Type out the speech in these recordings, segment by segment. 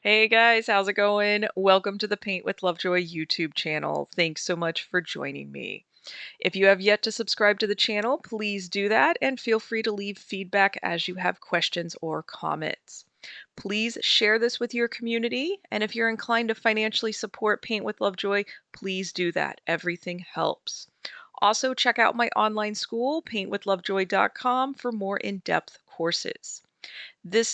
Hey guys, how's it going? Welcome to the Paint with Lovejoy YouTube channel. Thanks so much for joining me. If you have yet to subscribe to the channel, please do that and feel free to leave feedback as you have questions or comments. Please share this with your community, and if you're inclined to financially support Paint with Lovejoy, please do that. Everything helps. Also, check out my online school, paintwithlovejoy.com, for more in-depth courses.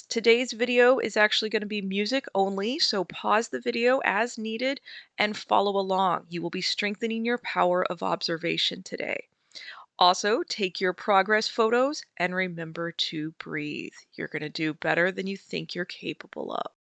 Today's video is actually going to be music only, so pause the video as needed and follow along. You will be strengthening your power of observation today. Also, take your progress photos and remember to breathe. You're going to do better than you think you're capable of.